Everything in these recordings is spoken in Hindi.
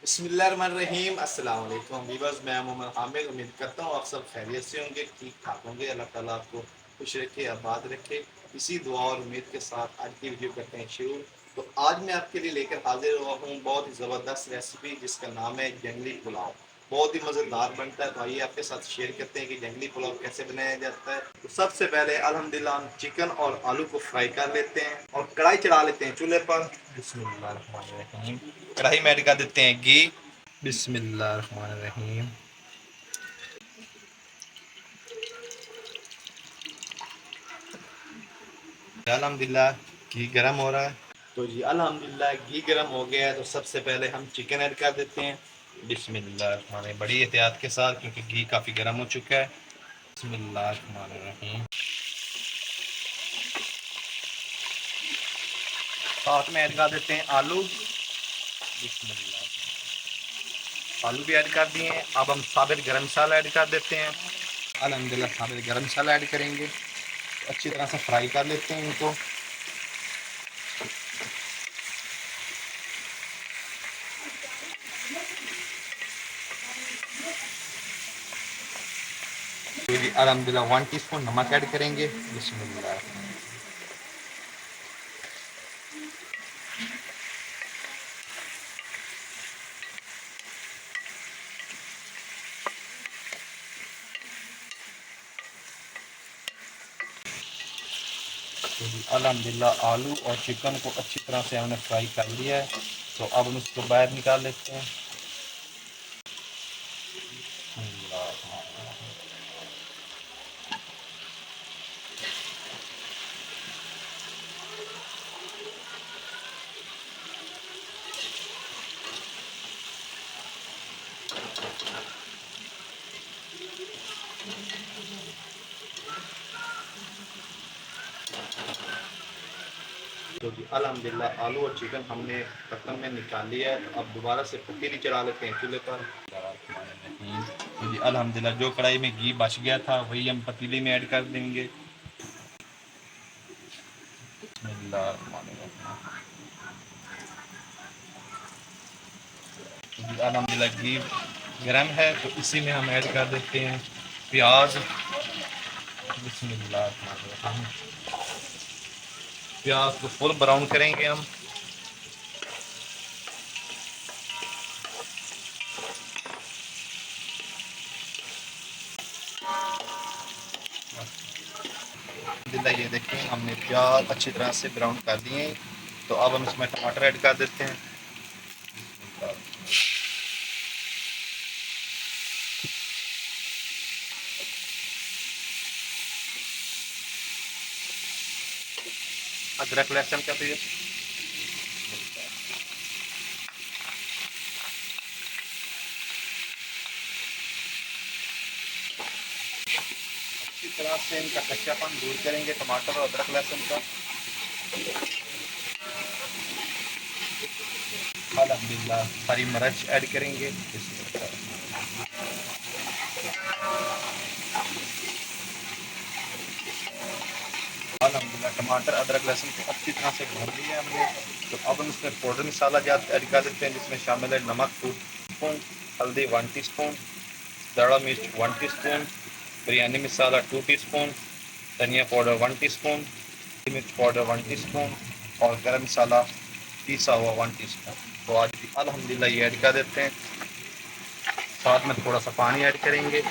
बिस्मिल्लाहिर्रहमानिर्रहीम अस्सलाम वालेकुम वीवर्स, मैं मोहम्मद हामिद। उम्मीद करता हूँ आप सब खैरियत से होंगे, ठीक ठाक होंगे। अल्लाह ताला आपको खुश रखे, आबाद रखे। इसी दुआ और उम्मीद के साथ आज की वीडियो करते हैं शुरू। तो आज मैं आपके लिए लेकर हाजिर हुआ हूँ बहुत ही ज़बरदस्त रेसिपी, जिसका नाम है जंगली पुलाव। बहुत ही मज़ेदार बनता है। तो आइए आपके साथ शेयर करते हैं कि जंगली पुलाव कैसे बनाया जाता है। तो सबसे पहले अल्हम्दुलिल्लाह हम चिकन और आलू को फ्राई कर लेते हैं और कढ़ाई चढ़ा लेते हैं चूल्हे पर। बिस्मिल्लाहिर्रहमानिर्रहीम। कढ़ाई में ऐड कर देते हैं घी। बिस्मिल्लाहिर्रहमानिर्रहीम। अल्हम्दुलिल्लाह घी गरम हो रहा है। तो जी अल्हम्दुलिल्लाह घी गरम हो गया है। तो सबसे पहले हम चिकन ऐड कर देते हैं। बिस्मिल्लाहिर्रहमानिर्रहीम, बड़ी एहतियात के साथ, क्योंकि घी काफ़ी गर्म हो चुका है। बिस्मिल्लाहिर्रहमानिर्रहीम। साथ में ऐड कर देते हैं आलू। बिस्मिल्लाह। आलू भी ऐड कर दिए हैं। अब हम साबित गरम मसाला ऐड कर देते हैं। अल्हम्दुलिल्लाह साबित गरम मसाला ऐड करेंगे। तो अच्छी तरह से फ्राई कर लेते हैं इनको। तो जी अल्हम्दुलिल्लाह 1 टीस्पून नमक ऐड करेंगे। बिस्मिल्लाह। तो जी अल्हम्दुलिल्लाह आलू और चिकन को अच्छी तरह से हमने फ्राई कर लिया है। तो अब हम इसको बाहर निकाल लेते हैं। तो जी अल्हम्दुलिल्लाह आलू और चिकन हमने बर्तन में निकाल लिया है। तो अब दोबारा से पतीली चढ़ा लेते हैं चूल्हे पर। तो जी अल्हम्दुलिल्लाह जो कढ़ाई में घी बच गया था वही हम पतीली में ऐड कर देंगे। तो जी अल्हम्दुलिल्लाह घी गर्म है, तो इसी में हम ऐड कर देते हैं प्याज। बिस्मिल्लाह। प्याज को फुल ब्राउन करेंगे हम। अल्हम्दुलिल्लाह ये देखें हमने प्याज अच्छी तरह से ब्राउन कर दिए हैं। तो अब हम इसमें टमाटर ऐड कर देते हैं। अदरक लहसुन का पेस्ट। अच्छी तरह से इनका कच्चापन दूर करेंगे टमाटर और अदरक लहसुन का। अल्हम्दुलिल्लाह हरी मिर्च ऐड करेंगे। अल्हम्दुलिल्लाह टमाटर अदरक लहसुन को अच्छी तरह से भून लिया हमने। तो अब हम इसमें पाउडर मसाला ऐड कर देते हैं, जिसमें शामिल है नमक 2 टीस्पून, हल्दी 1 टीस्पून, दाड़ा मिर्च 1 टीस्पून, बिरयानी मसाला 2 टीस्पून, धनिया पाउडर 1 टीस्पून, मिर्च पाउडर 1 टीस्पून और गरम मसाला पिसा हुआ 1 टीस्पून। तो आज अल्हम्दुलिल्लाह ये ऐड कर देते हैं। साथ में थोड़ा सा पानी ऐड करेंगे।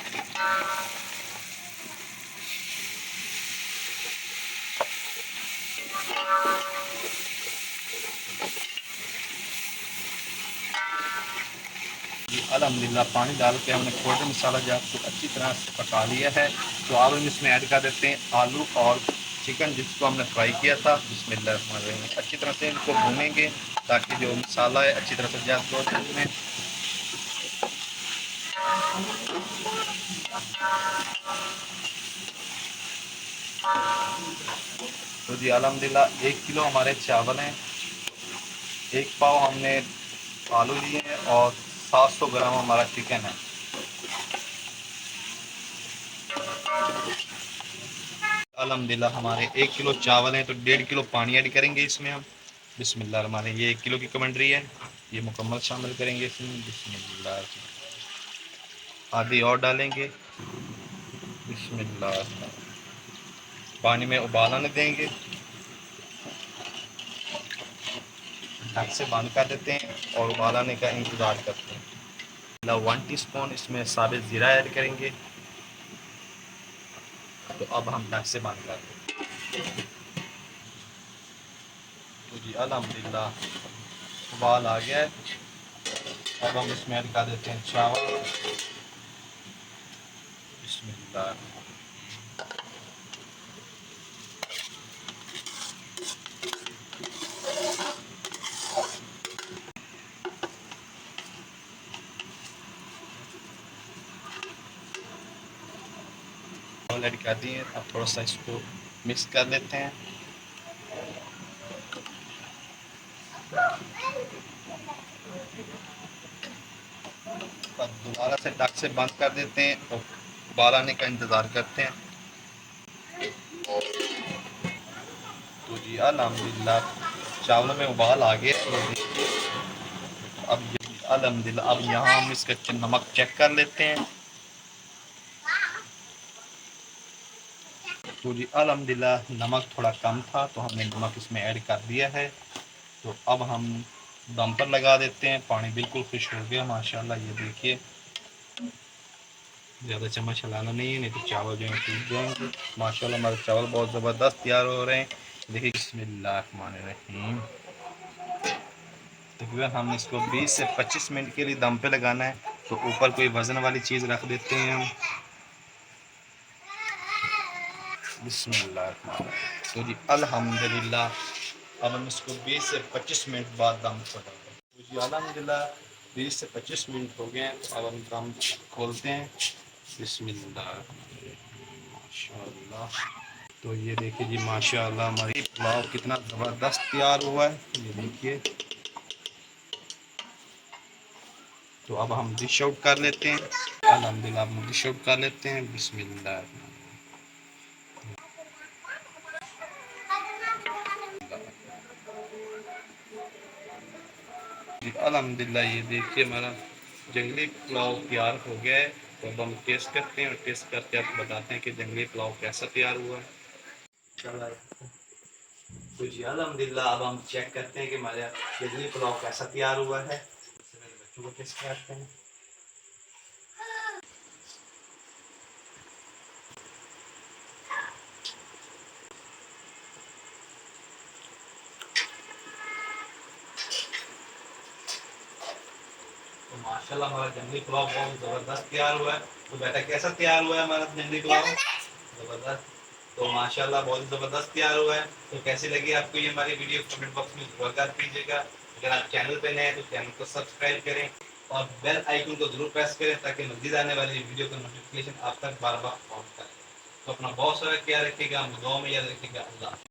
अल्हम्दुलिल्लाह पानी डाल के हमने पाउडर मसाला जात को अच्छी तरह से पका लिया है। तो अब हम इसमें ऐड कर देते हैं आलू और चिकन, जिसको हमने फ्राई किया था। बिस्मिल्लाह अच्छी तरह से इनको भूनेंगे ताकि जो मसाला है अच्छी तरह से जात हो इसमें। तो जी अल्हम्दुलिल्लाह 1 किलो हमारे चावल हैं, 1 पाव हमने आलू लिए हैं और 700 ग्राम हमारा चिकन है। अल्हम्दुलिल्लाह हमारे 1 किलो चावल हैं, तो 1.5 किलो पानी ऐड करेंगे इसमें हम। बिस्मिल्लाह, हमारे ये 1 किलो की कमंडरी है। ये मुकम्मल शामिल करेंगे इसमें। बिस्मिल्लाह। आधी और डालेंगे। बिस्मिल्लाह। पानी में उबाल आने देंगे। ढक से बंद कर देते हैं और उबाल आने का इंतज़ार करते हैं। 1 टीस्पून इसमें साबित ज़ीरा ऐड करेंगे। तो अब हम ढक से बंद कर दें। तो जी अल्हम्दुलिल्लाह उबाल आ गया है। अब हम इसमें ऐड कर देते हैं चावल। बिस्मिल्लाह। चावल ऐड कर दिए। अब थोड़ा सा इसको मिक्स कर लेते हैं। अब दोबारा से ढक से बंद कर देते हैं और उबाल आने का इंतज़ार करते हैं। तो जी अल्हम्दुलिल्लाह चावलों में उबाल आ गया। तो अब अल्हम्दुलिल्लाह अब यहाँ हम इसका नमक चेक कर लेते हैं। तो जी अल्हम्दुलिल्लाह नमक थोड़ा कम था तो हमने नमक इसमें ऐड कर दिया है। तो अब हम दम पर लगा देते हैं। पानी बिल्कुल खुश हो गया माशाल्लाह। ये देखिए ज़्यादा चम्मच हिलाना नहीं है, नहीं तो चावल जो है टूट जाएंगे। माशाल्लाह हमारे चावल बहुत ज़बरदस्त तैयार हो रहे हैं। देखिए बिस्मिल्लाहिर्रहमानिर्रहीम। तकरीबन हम इसको 20 से 25 मिनट के लिए दम पे लगाना है। तो ऊपर कोई वज़न वाली चीज़ रख देते हैं हम। बिस्मिल्लाह। तो जी अल्हम्दुलिल्लाह अब हम इसको 20 से 25 मिनट बाद दम खोलेंगे। तो जी अल्हम्दुलिल्लाह 20 से 25 मिनट हो गए हैं। तो अब हम दम खोलते हैं। बिस्मिल्लाह माशाअल्लाह। तो ये देखिए जी माशाअल्लाह हमारी पुलाव कितना ज़बरदस्त तैयार हुआ है। ये देखिए। तो अब हम डिश आउट कर लेते हैं। अल्हम्दुलिल्लाह हम डिश आउट कर लेते हैं। बिस्मिल्लाह। अल्हम्दुलिल्लाह ये देखिए हमारा जंगली पुलाव तैयार हो गया है। तो अब हम टेस्ट करते हैं और टेस्ट करके आपको बताते हैं कि जंगली पुलाव कैसा तैयार हुआ है। चलो तो जी अल्हम्दुलिल्लाह अब हम चेक करते हैं कि हमारा जंगली पुलाव कैसा तैयार हुआ है। मेरे बच्चों को टेस्ट करते हैं। तो माशाल्लाह हमारा जंगली पुलाव बहुत ज़बरदस्त तैयार हुआ है। तो बेटा कैसा तैयार हुआ है हमारा जंगली पुलाव? ज़बरदस्त। तो माशाल्लाह बहुत ज़बरदस्त तैयार हुआ है। तो कैसी लगी आपको ये हमारी वीडियो कमेंट बॉक्स में ज़रूर कर दीजिएगा। अगर आप चैनल पे नए हैं तो चैनल को सब्सक्राइब करें और बेल आइकन को ज़रूर प्रेस करें ताकि मज़ीद आने वाली वीडियो का नोटिफिकेशन आप तक बार बार पहुँचता है। तो अपना बहुत सारा ख्याल रखिएगा। दुआ में याद रखिएगा। अल्लाह।